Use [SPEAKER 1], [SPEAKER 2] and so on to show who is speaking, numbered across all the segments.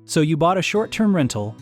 [SPEAKER 1] So you bought a short-term rental.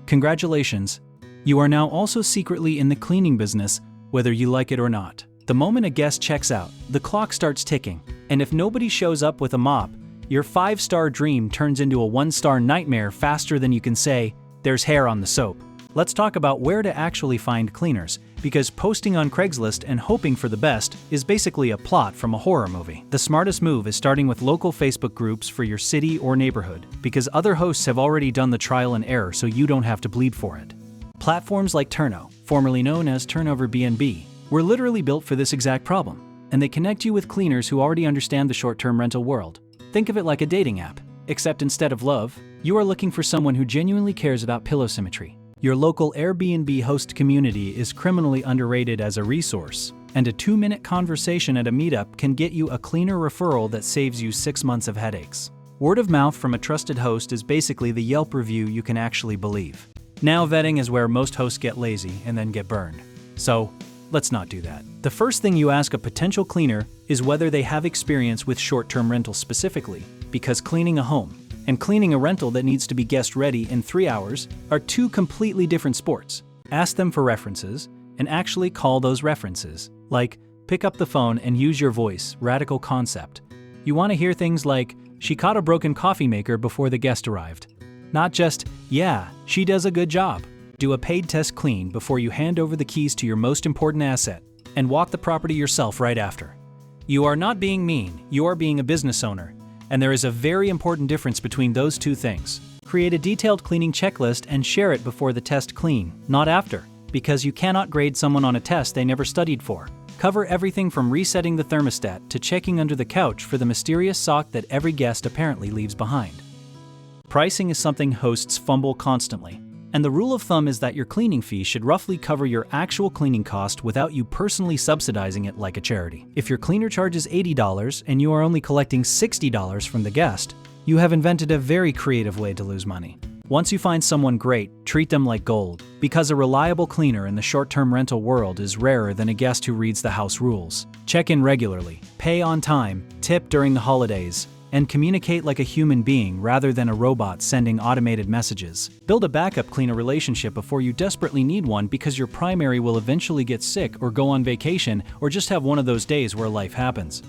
[SPEAKER 1] Congratulations. You are now also secretly in the cleaning business, whether you like it or not. The moment a guest checks out, the clock starts ticking, and if nobody shows up with a mop, your 5-star dream turns into a 1-star nightmare faster than you can say, "There's hair on the soap." Let's talk about where to actually find cleaners, because posting on Craigslist and hoping for the best is basically a plot from a horror movie. The smartest move is starting with local Facebook groups for your city or neighborhood, because other hosts have already done the trial and error so you don't have to bleed for it. Platforms like Turno, formerly known as Airbnb, were literally built for this exact problem, and they connect you with cleaners who already understand the short-term rental world. Think of it like a dating app, except instead of love, you are looking for someone who genuinely cares about pillow symmetry. Your local Airbnb host community is criminally underrated as a resource, and a 2-minute conversation at a meetup can get you a cleaner referral that saves you 6 months of headaches. Word of mouth from a trusted host is basically the Yelp review you can actually believe. Now, vetting is where most hosts get lazy and then get burned. So, let's not do that. The first thing you ask a potential cleaner is whether they have experience with short-term rentals specifically, because cleaning a home and cleaning a rental that needs to be guest-ready in 3 hours are two completely different sports. Ask them for references, and actually call those references. Like, pick up the phone and use your voice, radical concept. You want to hear things like, "She caught a broken coffee maker before the guest arrived." Not just, "Yeah, she does a good job." Do a paid test clean before you hand over the keys to your most important asset, and walk the property yourself right after. You are not being mean, you are being a business owner. And there is a very important difference between those two things. Create a detailed cleaning checklist and share it before the test clean, not after, because you cannot grade someone on a test they never studied for. Cover everything from resetting the thermostat to checking under the couch for the mysterious sock that every guest apparently leaves behind. Pricing is something hosts fumble constantly, and the rule of thumb is that your cleaning fee should roughly cover your actual cleaning cost without you personally subsidizing it like a charity. If your cleaner charges $80 and you are only collecting $60 from the guest, you have invented a very creative way to lose money. Once you find someone great, treat them like gold, because a reliable cleaner in the short-term rental world is rarer than a guest who reads the house rules. Check in regularly, pay on time, tip during the holidays, and communicate like a human being rather than a robot sending automated messages. Build a backup cleaner relationship before you desperately need one, because your primary will eventually get sick or go on vacation or just have one of those days where life happens.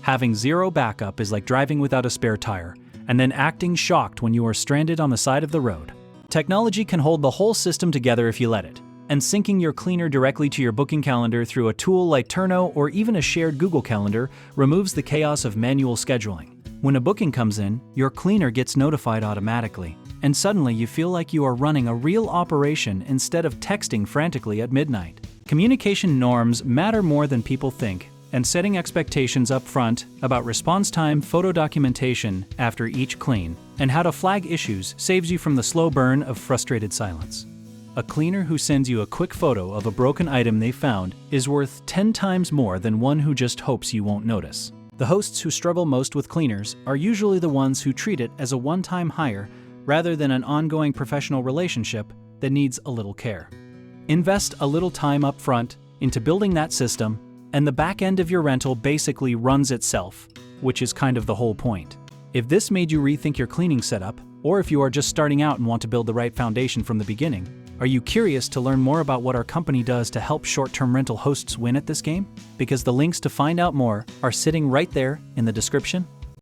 [SPEAKER 1] Having zero backup is like driving without a spare tire and then acting shocked when you are stranded on the side of the road. Technology can hold the whole system together if you let it, and syncing your cleaner directly to your booking calendar through a tool like Turno or even a shared Google Calendar removes the chaos of manual scheduling. When a booking comes in, your cleaner gets notified automatically, and suddenly you feel like you are running a real operation instead of texting frantically at midnight. Communication norms matter more than people think, and setting expectations up front about response time, photo documentation after each clean, and how to flag issues saves you from the slow burn of frustrated silence. A cleaner who sends you a quick photo of a broken item they found is worth 10 times more than one who just hopes you won't notice. The hosts who struggle most with cleaners are usually the ones who treat it as a one-time hire rather than an ongoing professional relationship that needs a little care. Invest a little time up front into building that system, and the back end of your rental basically runs itself, which is kind of the whole point. If this made you rethink your cleaning setup, or if you are just starting out and want to build the right foundation from the beginning, are you curious to learn more about what our company does to help short-term rental hosts win at this game? Because the links to find out more are sitting right there in the description.